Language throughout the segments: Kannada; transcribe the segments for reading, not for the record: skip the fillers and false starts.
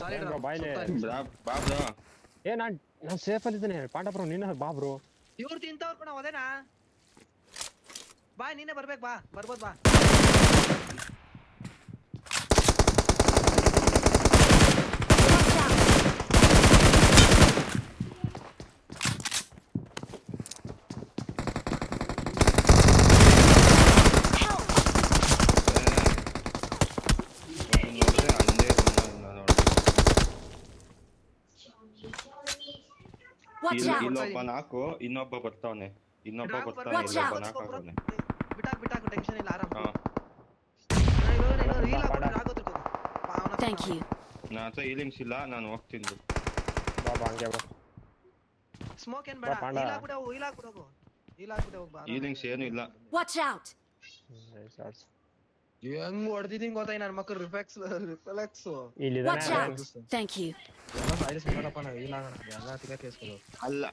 ಸಾಲಿಡ್ ಬ್ರೋ ಬಾಯ್ಲೆ ಬಾ ಬ್ರೋ ಏ ನಾನು ಸೇಫ್ ಅಲ್ಲಿ ಇದ್ದೇನೆ ಪಾಂಡ ಬ್ರೋ ನೀನು ಬಾ ಬ್ರೋ ಇವ್ರು ತಿಂತವ್ರು ಕಣ ಅದೇನಾ ಬಾ ನೀನೇ ಬರ್ಬೇಕು ಬಾ ಬರ್ಬೋದು ಬಾ ಇಲ್ಲೊಬ್ಬ ನಾಕು ಇನ್ನೊಬ್ಬ ಬರ್ತಾವನೆ ಇಲ್ಲೊಬ್ಬ ನಾಕಾಗವನೆ ಬಿಟ್ಟಾಕು ಟೆನ್ಷನ್ ಇಲ್ಲ ಆರಾಮ Thank you. ನಾ ಹತ್ರ ಹೀಲಿಂಗ್ಸ್ ಇಲ್ಲ ನಾನು ಹೋಗ್ತೀನಿ ಬಾ ಹಂಗೆ ಬ್ರೋ ಸ್ಮೋಕ್ ಏನ್ ಬೇಡ ಪಾಂಡ. ಹೀಲ್ ಹಾಕ್ಬಿಡು ಹೋಗು ಬಾ ಹೀಲಿಂಗ್ಸ್ ಏನು ಇಲ್ಲ Watch out. ಹೆಂಗ್ ಹೊಡೆದಿದ್ದೀನಿ ಗೊತ್ತಾಯಿ ನನ್ನ ಮಕ್ಕಳು reflex Watch out. Thank you. ಎಲ್ಲ ತಿಕ್ಕ ಕೇಸ್ಕೊಳ್ಳೋ ಅಲ್ಲ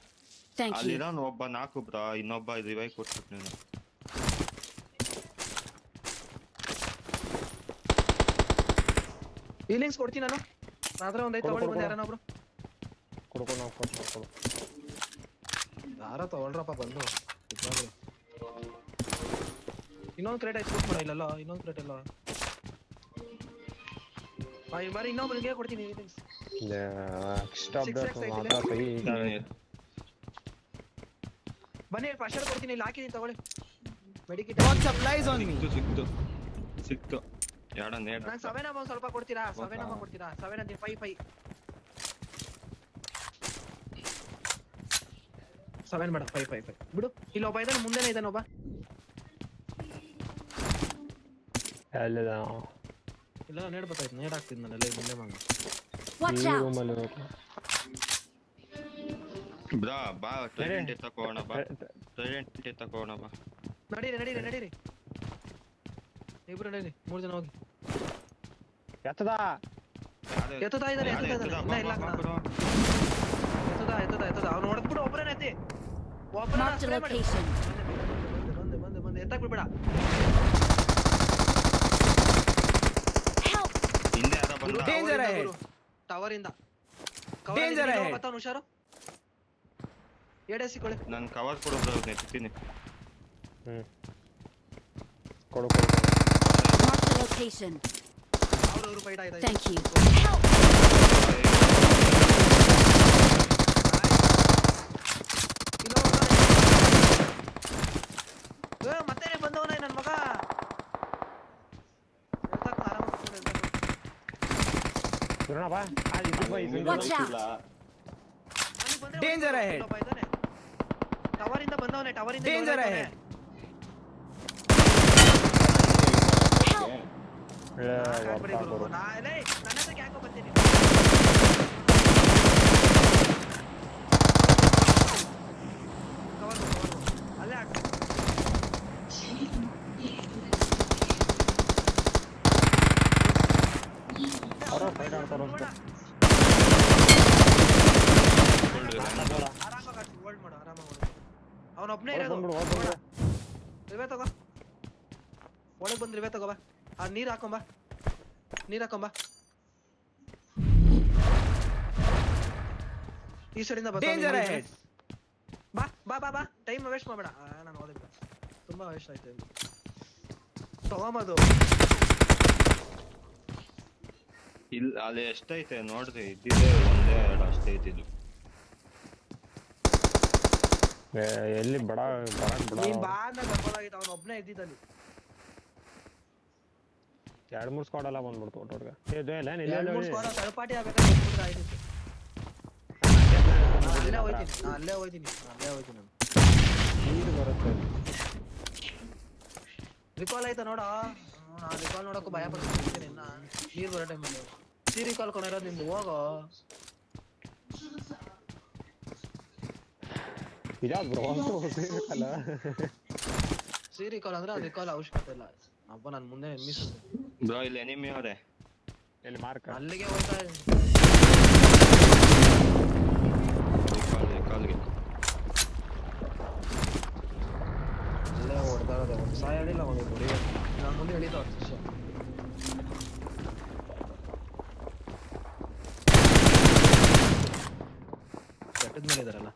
Thank you. ಅಲ್ಲಿರೋನು ಒಬ್ಬ ನಾಕು ಬ್ರಾ ಇನ್ನೊಬ್ಬ ರಿವೈವ್ ಕೊಟ್ಬಿಟ್ಟು ನೀನು ಹೀಲಿಂಗ್ಸ್ ಕೊಡ್ತೀನಿ ನಾನು ಮಾತ್ರ ಒಂದೈದು ತಗೊಳ್ಳಿ ಬಂದು ಯಾರನ್ನೊಬ್ರು ಕೊಡ್ಕೊಂಡು ನಾವು ಕೊಡ್ಕೊಂಡು ಯಾರ ತಗೊಳ್ರಪ್ಪ ಬಂದು ಇನ್ನೊಂದು ಕ್ರೇಟ್ ಆಯ್ತು ಮಾಡ ಇಲ್ಲಲ್ಲ ಇನ್ನೊಂದು ಕ್ರೇಟ್ ಎಲ್ಲ ಬರೀ ಇನ್ನೊಬ್ರಿಗೆ ಕೊಡ್ತೀನಿ ಹೀಲಿಂಗ್ಸ್ ಬನ್ನಿ ಫಸ್ಟ್ ಏಡ್ ಕೊಡ್ತೀನಿ ಇಲ್ಲಿ ಹಾಕಿದೀನಿ ತಗೊಳ್ಳಿ ಮೆಡಿಕಿಟ್ ಸಿಕ್ತು ಎರಡ ನೇಡ್ ನಾನು 7 ಅಮ್ಮ ಸ್ವಲ್ಪ ಕೊಡ್ತೀರಾ 7 ಅಮ್ಮ ಕೊಡ್ತೀರಾ 7 ಅಂತ 5 7 ಬೇಡ 5 ಬಿಡು ಇಲ್ಲಿ ಒಬ್ಬ ಇದ್ದಾನೆ ಮುಂದೆನೇ ಇದ್ದಾನೆ ಒಬ್ಬ ಅಲ್ಲದ ಇಲ್ಲ ನೇಡ್ ಬತ್ತಾಯ್ತು ನೇಡ್ ಹಾಕ್ತಿದ್ದೆ ನಾನು ಅಲ್ಲಿ ಮುಂದೆ ಮಂಗ Watch ಈ out. ರೂಮಲ್ಲಿ ಇರೋದು ಬ್ರಾ ಬಾ ಟ್ರೈಡೆಂಟ್ ತಕೋಣ ಬಾ ಟ್ರೈಡೆಂಟ್ ತಕೋಣ ಬಾ ನಡೀರಿ ಇಬ್ರು ನಡೀರಿ 3 ಜನ ಹೋಗಿ ಎತ್ತದ ಎತ್ತದ ಇದಾರೆ ಇಲ್ಲ ಎತ್ತದ ಅವ್ನು ಹೊಡೆದ್ಬಿಡು ಒಬ್ಬರೇ ಎತ್ತಿ Marked a location. ಬಂದೆ ಎತ್ತಕ್ ಬಿಡ್ಬೇಡ Help. ಹಿಂದೆ ಯಾರ ಬಂದ ಟವರ್ ಇಂದ ಬರ್ತಾವ ಹುಷಾರು ಎಡೆಸಿಕೊಳ್ಳಿ ನಾನು ಕವರ್ ಕೊಡೋ ಬ್ರಾ ನೆತ್ತೀನಿ ಕೊಡು Marked a location. ಅವ್ರು ಫೈಟ್ ಆಯ್ತಾ Thank you. Help. ಮತ್ತೆ ಬಂದವನ ನನ್ನ ಮಗ ಬಾ Watch out. Danger ahead tower ಇಂದ ಬಂದವನೇ ಟವರ್ ಇಂದ ಡೇಂಜರ್ ಅಹೆಡ್ ನನ್ನ ಹತ್ರಕ್ಕೆ ಯಾಕೋ ಬರ್ತೀನಿ ಕವರ್ ಅಲ್ಲೇ ಹಾಕ ಫೈಟ್ ಆಡ್ತಾರ ಆರಾಮಾಗಿ ಹೋಲ್ಡ್ ಮಾಡು ಆರಾಮಾಗಿ ಅವನೊಬ್ನೇ ಇರೋದು ರಿವೆ ತಗೋ ಒಳಗೆ ಬಂದು ರಿವೆ ತಗೋ ಬಾ ಆ ನೀರು ಹಾಕೊಂಬ ಈ ಸೈಡಿಂದ ಬಾ ಟೈಮ್ ವೇಸ್ಟ್ ಮಾಡಬೇಡ ನಾನು ಓದಿಲ್ಲ ತುಂಬಾ ವೇಸ್ಟ್ ಆಯ್ತು ಇಲ್ಲಿ ತಗೊಂಬದು ಇಲ್ಲ ಅಲ್ಲಿ ಎಷ್ಟೈತೆ ನೋಡ್ರಿ ಇದ್ದಿದೆ ಒಂದೇ ಎರಡು ಅಷ್ಟೇ ಇದ್ದಿದ್ದು ಎಲ್ಲಿ ಬಡ ನೀನ್ ಬಾ ಅಂದಾಗ ಬರ್ಬೋದಾಗಿತ್ತು ಅವನು ಒಬ್ನೇ ಇದ್ದಿದ್ದಲ್ಲಿ 2-3 ಸ್ಕ್ವಾಡ್ ಎಲ್ಲ ಬಂದ್ಬಿಡ್ತು ಒಟ್ಟೊಟ್ಟಿಗೆ ತಳಪಾಟಿ ಆಗ್ಬೇಕಾದ್ರೆ ಆಯ್ತು ಅಲ್ಲೇ ಹೋಯ್ತೀನಿ ನೀರು ಬರುತ್ತೆ ರಿಕಾಲ್ ಆಯ್ತಾ ನೋಡ ನಾ ರಿಕಾಲ್ ನೋಡಕ್ಕೂ ಭಯ ಪಡ್ತೀನಿ ಇನ್ನ ನೀರ್ ಬರೋ ಟೈಮಲ್ಲಿ ಸಿ ರಿಕಾಲ್ ಕೊಂಡಿರೋದು ನಿಮ್ದು ಹೋಗೋ ಇದಾದ್ ಬ್ರೋ ಅಲ್ಲ ಸಿ ರಿಕಾಲ್ ಅಂದ್ರೆ ಅದು ರಿಕಾಲ್ ಅವಶ್ಯಕತೆ ಇಲ್ಲ ಅಪ್ಪ ನಾನು ಮುಂದೆ ಮಿಸ್ ಬ್ರೋ ಇಲ್ಲಿ ಎನಿಮಿ ಅವರೇ ಎಲ್ಲಿ ಮಾರ್ಕ ಅಲ್ಲಿಗೆ ಹೋಯ್ತಾ ಕಾಲ್ಗೆ ಅಲ್ಲೇ ಹೊಡ್ತಾ ಇರೋದೆ ಒಂದು ಸಾಯ ಹೇಳಿಲ್ಲ ಒಂದು ಹೊಡಿಬೇಕು ನಾನು ಮುಂದೆ ಹೇಳಿದ ಇದ್ಮೇಲೆ ಇದಾರಲ್ಲ